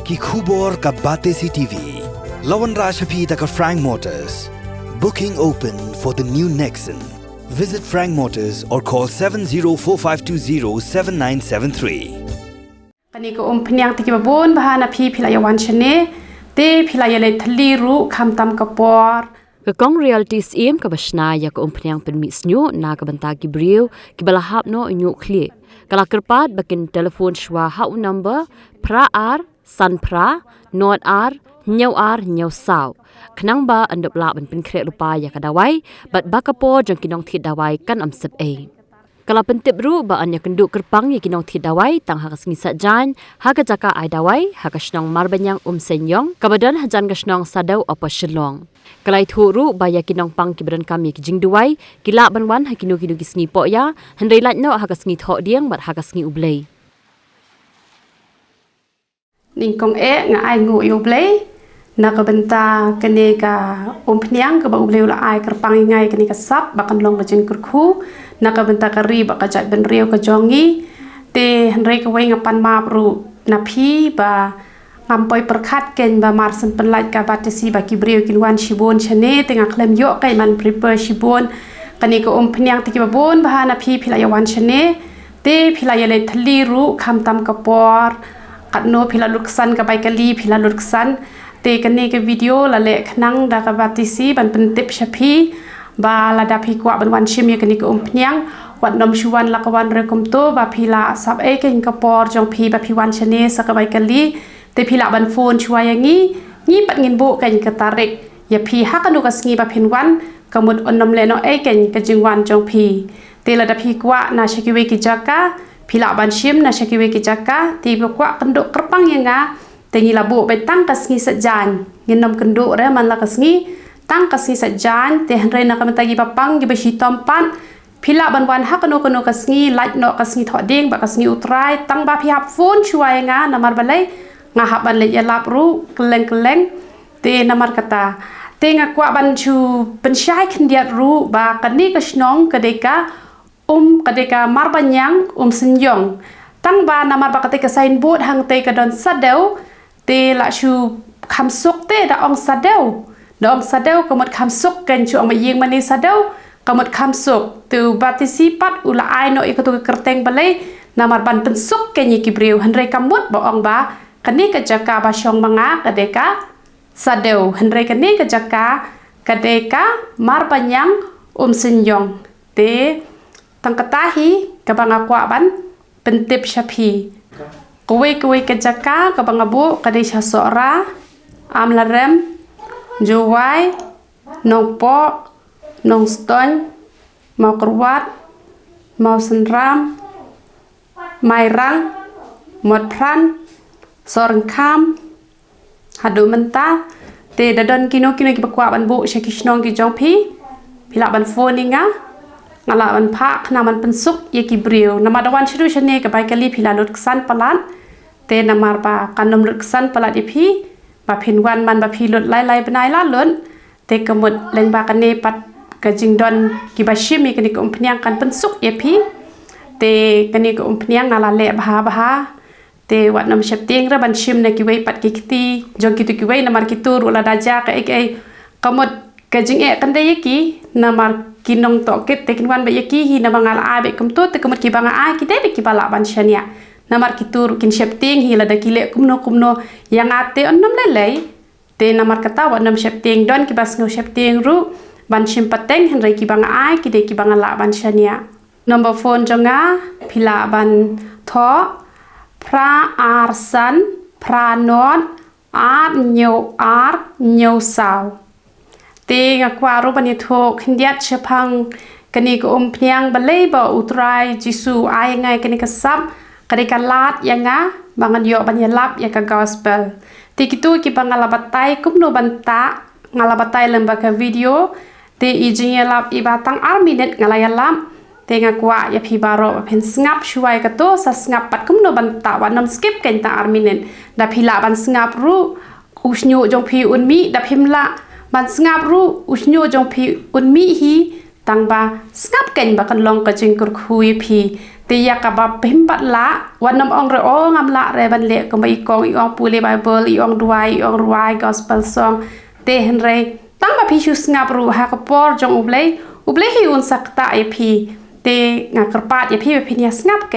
ki khubor ka Batesi TV. Lawan Rashaphi taka Frank Motors. Booking open for the new Nexon. Visit Frank Motors or call 7045207973. Kani ko pnyang tiki babon bahana phi philayawan chane te philayale thaliru khamtam kapor Kekong reality sim kabashna ya ko pnyang permis nyu na kabanta gibriu kibalahap no nyu kli kala kerpat bakin telefon shwa hau number pra ar san pra not ar nyau ar nyau saw khnang ba andop la ban pin kre rupa ya kadawai bat bakapo jong kinong thi dawai kan amsep e kala pentip ru ba anya kenduk kerpang ya kinong thi dawai tang hakas ngisa jan haga jaka ai dawai hakasnong marbanyang senyong kabadan hajan kasnong sadau apa shelong kalai thuru ba ya kinong pang kibran kami kijing duwai kila banwan hakinu kinu kisngi po ya handai lat no hakas ngi tho diang bat hakas ngi ublei ning kong nga ai ngu yu blei na ka benta kene ka pnyang ka ba ubleu la ai kerpang ngai kene ka sap bakan long ka jing kurkhu na ka benta ka ri ba ka jai ben riu ka jongi te handai ka wei ngapan ma pru na phi ba ngampoi perkhat ken ba mar san penlait ka Batesi ba kibriu kilwan shibon chane tenga klem yo kai man prepare shibon kani ko pnyang tiki babon bahana phi philayawan chane te philayale thaliru khamtam kapor katno philaluksan ka bai kali philaluksan te kani ke video la le khnang da ka Batesi ban pentip shapi ba la da phi kwa ban wan shim ye kani ko pnyang wat nom shuwan la ka wan rekom to ba phila sab e ken kapor jong phi ba phi wan chane sa ka bai kali te phila ban phone chwa yangi ni pat ngin bo kan ka tarik ya phi hakanu ka sngi ba phinwan kamut onnom le no e ken ka jingwan jong phi te la da phi kwa na shakiwe ki jaka phila ban shim na shakiwe ki jaka ti ba kwa kanduk kerpang yanga te ni la bo be tang ka sngi sajan ngin nom kanduk re man la ka sngi tang ka sngi sajan te hanre na ka mata gi papang gi ba shi tompan phila ban wan hakanu kanu ka sngi lait no ka sngi thoding ba ka sngi utrai tang ba phi hap phone chwa yanga na mar balai nga haban le yalap ru keleng te namar kata te nga kwa ban chu pensyai khendiat ru ba kani ka snong kadeka kadeka marbanyang senyong tang ba namar ba kate ka sign board hang te ka don sadeu te la chu khamsuk te da ong sadeu komot khamsuk ken chu ong yeng mani sadeu komot khamsuk tu Batesi pat ula ai no ikatu kerteng balai namar ban pensuk ken yikibriu hanre kamut ba ong ba kani ka jaka ba syong manga kadeka sadeu henre kani ka jaka kadeka marbanyang senyong te tangkatahi ka banga kwa ban pentip shapi kuwe ka jaka ka banga bu kadesha sora amlarem juwai nong po nong ston mau kerwat mau senram mairang modpran sorang kam hadu menta te dadon kino ki bakwa ban bu shakishnong ki jong phi phila ban phone ninga ngala ban pha khna man pensuk ye ki briu namadawan shiru shane ka bai kali phila lut ksan palan te namar ba kanom lut ksan palat ye phi ba phinwan man ba phi lut lai banai la lun te kamut leng ba kane pat ka jingdon ki ba shimi kani ko pnyang kan pensuk ye phi te kani ko pnyang ngala le bah te wat nam shepting ra ban shim na ki wei pat ki kiti jong kitu ki wei namar kitur ula daja ka ek kamut ka jing e kan dai ki namar kinong to kit te kinwan ba yaki hi na bangal a be kum to te kamut ki banga a ki de be ki bala ban shania namar kitur kin shepting hi la da ki le kumno yang ate on nam le te namar kata wat nam shepting don ki bas ngo shepting ru ban shim pateng hen re ki banga a ki de ki banga la ban shania number phone jonga phila ban tho pra arsan pranon ar nyau saw te nga kwa ro bani tho khindiat chapang kani ko pnyang balei ba utrai jisu ai ngai kani ka sap kani ka lat yanga bangan yo ban yalap ya ka gospel te kitu ki bangala batai kumno banta ngala batai lamba ka video te ijing yalap ibatang arminet ngala yalam tenga kwa ya phi baro phen snap shuai ka to sa snap pat kumno banta wanom skip ken ta arminen da phila ban snap ru usnyo jong phi unmi da phimla ban snap ru usnyo jong phi unmi hi tangba snap ken ba kan long ka jing kur khui phi ตีอยากกับพิมปัดละวันน้ำองเรโองำละเรบันเละก็มาอีกองอีองปูเลไบเบิลอีองดวายอีองรวายกอสเปลซองเตหันเรตั้งมาพิชุสงับรูฮักปอร์จงอุบเลยฮิอุนสักตาไอพีเตงากระปาดไอพีไปพิญญาสงับเก